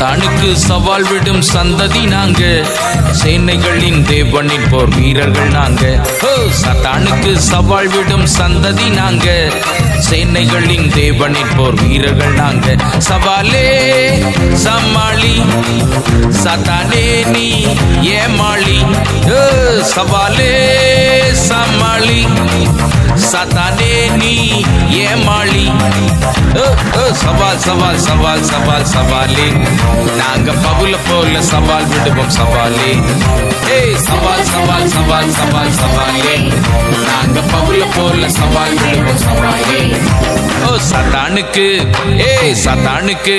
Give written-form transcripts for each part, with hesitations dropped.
சாத்தானுக்கு சவால் விடும் சந்ததி நாங்க, சேனைகளின் தேவனின் போர் வீரர்கள் நாங்க. சாத்தானுக்கு சவால் விடும் சந்ததி நாங்க, சேனைகளின் தேவனின் போர் வீரர்கள் நாங்க. சவாலே சமாளி சாத்தானே நீ ஏமாளி, சவாலே சமாளி சாத்தானே நீ ஏமாளி. சவால் சவால் சவால் சவால் சவாலே, நாங்க பவுல போல சவால் விடுவோம் சவாலே. சவால் சவால் சவால் சவால் சவாலே, நாங்க பவுல போல சவால் விடுவோம் சவாலே. சாத்தானுக்கு சாத்தானுக்கு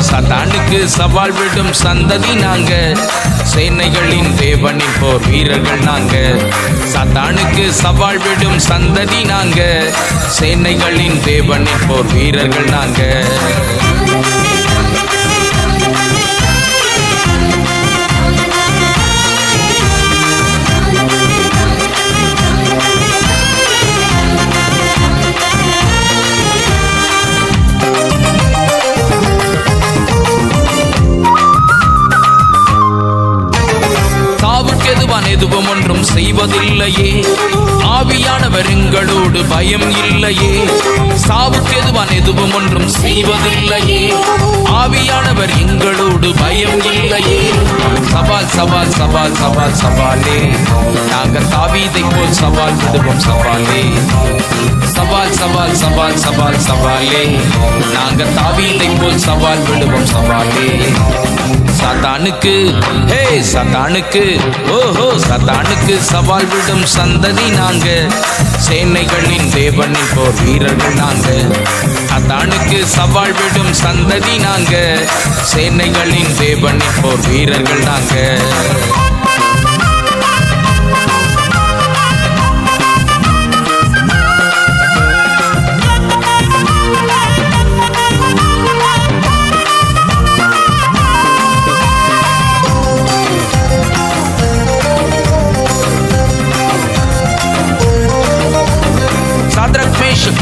சாத்தானுக்கு சவால் விடும் சந்ததி நாங்க, சேனைகளின் தேவனின் போர் வீரர்கள் நாங்க. சாத்தானுக்கு சவால் விடும் சந்ததி நாங்க, சேனைகளின் தேவனின் போர் வீரர்கள் நாங்க. எதுவும் ஒன்றும் செய்வதில்லையே, ஆவியானவர் எங்களோடு பயம் இல்லையே. சாவுக்கு எதுவும் ஒன்றும் செய்வதில்லையே, ஆவியானவர் எங்களோடு பயம் இல்லையே. சவால் சவால் சவால் சவால் சவாலே, நாங்கள் தாவீதை போல் சவால் விடுவோம் சவாலே. சவால் சவால் சவால் சவால் சவாலே, நாங்கள் தாவீதை போல் சவால் விடுவோம் சவாலே. சாத்தானுக்கு சாத்தானுக்கு சாத்தானுக்கு சவால் விடும் சந்ததி நாங்க, சேனைகளின் தேவனின் போர் வீரர்கள் நாங்க. சாத்தானுக்கு சவால் விடும் சந்ததி நாங்க, சேனைகளின் தேவனின் போர் வீரர்கள் நாங்க.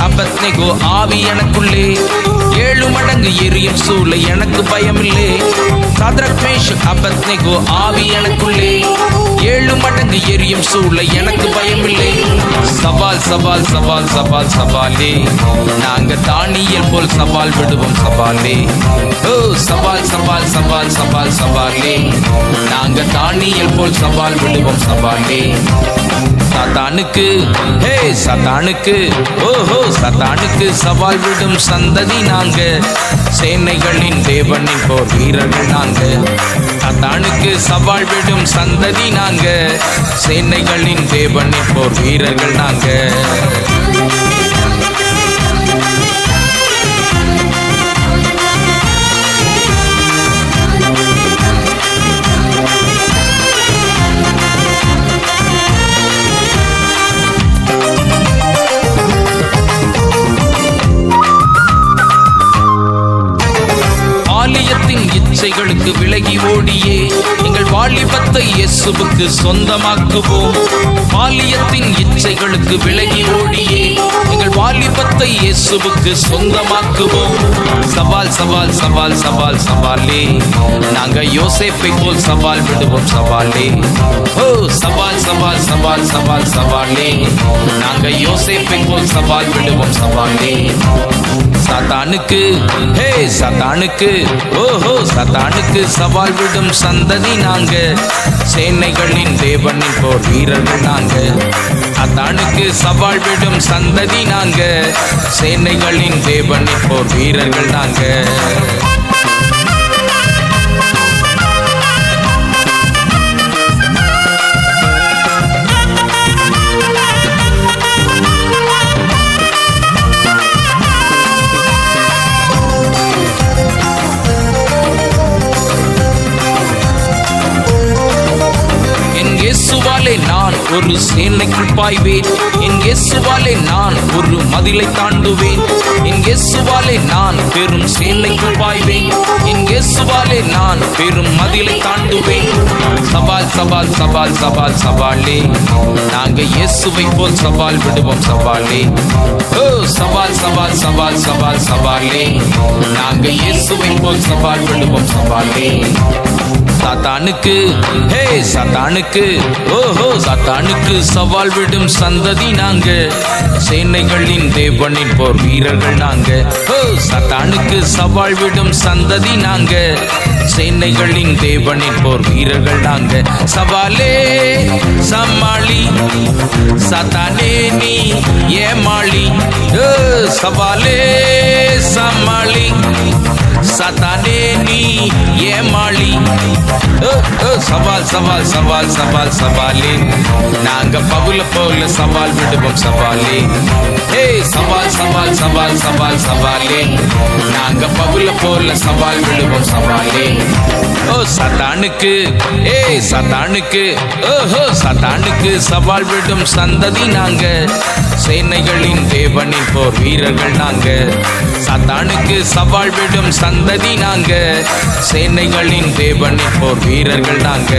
அபத்நேகோ ஆவி எனக்குள்ளே, 7 மடங்கு எரியும் சூளை எனக்கு பயமில்லை. சாத்ராக் மேஷக் அபத்நேகோ ஆவி எனக்குள்ளே, 7 மடங்கு எரியும் சூளை எனக்கு பயமில்லை. சவால் சவால் சவால் சவால் சவாலே, நாங்க தானியேல் போல் சவால் விடுவோம் சவாலே. சவால் சவால் சவால் சவால் சவாலே, நாங்க தானியேல் போல் சவால் விடுவோம் சவாலே. சாத்தானுக்கு சாத்தானுக்கு சாத்தானுக்கு சவால் விடும் சந்ததி நாங்க, சேனைகளின் தேவனின் போர் வீரர்கள் நாங்க. சாத்தானுக்கு சவால் விடும் சந்ததி நாங்க, சேனைகளின் தேவனின் போர் வீரர்கள் நாங்க. இச்சைகளுக்கு விலகி ஓடியே எங்கள் வாலிபத்தை இயேசுவுக்கு சொந்தமாக்குவோம். பாலியத்தின் இச்சைகளுக்கு விலகி ஓடியே எங்கள் வாலிபத்தை இயேசுவுக்கு சொந்தமாக்குவோம். சவால் சவால் சவால் சவால் சவாலே, நாங்க யோசேப்பை போல் சவால் விடுவோம் சவாலே. சவால் சவால் சவால் சவால் சவாலே, நாங்க யோசேப்பை போல் சவால் விடுவோம் சவாலே. சாத்தானுக்கு சாத்தானுக்கு சாத்தானுக்கு சவால் விடும் சந்ததி நாங்க, சேனைகளின் தேவனின் போர் வீரர்கள் நாங்க. சாத்தானுக்கு சவால் விடும் சந்ததி நாங்க, சேனைகளின் தேவனின் போர் வீரர்கள் நாங்க. இயேசுவாலே நான் ஒரு சேனைக்குள் பாய்வேன், என் இயேசுவாலே நான் ஒரு மதிலை தாண்டுவேன். என் இயேசுவாலே நான் பெரும் சேனைக்குள் பாய்வேன், என் இயேசுவாலே நான் பெரும் மதிலை தாண்டுவேன். சவால் சவால் சவால் சவால் சவாலே, நாங்க இயேசுவை போல் சவால் விடுவோம் சவாலே. ஓ சவால் சவால் சவால் சவால் சவாலே, நாங்க இயேசுவை போல் சவால் விடுவோம் சவாலே. சாத்தானுக்கு ஹே சாத்தானுக்கு ஓஹோ சாத்தானுக்கு சவால் விடும் சந்ததி நாங்க, சேனைகளின் தேவனின் போர் வீரர்கள் நாங்க. ஓ சாத்தானுக்கு சவால் விடும் சந்ததி நாங்க, சேனைகளின் தேவனின் போர் வீரர்கள் நாங்க. சவாலே சமாளி சாத்தானே நீ ஏமாளி. சவாலே சமாளி சாத்தானே நீ ஏமாளி. சவால் சவால் சவால் சவால் சவாலே, நாங்க பவுல போல சவால் விடுவோம் சவாலே. ஹே சவால் சவால் சவால் சவால் சவாலே, நாங்க பவுல போல சவால் விடுவோம் சவாலே. ஓ சாத்தானுக்கு ஏ சாத்தானுக்கு ஓஹோ சாத்தானுக்கு சவால் விடும் சந்ததி நாங்க, சேனைகளின் தேவனின் போர் வீரர்கள் நாங்க. சாத்தானுக்கு சவால் விடும் சந்ததி நாங்க, சேனைகளின் தேவனின் போர் வீரர்கள் நாங்க.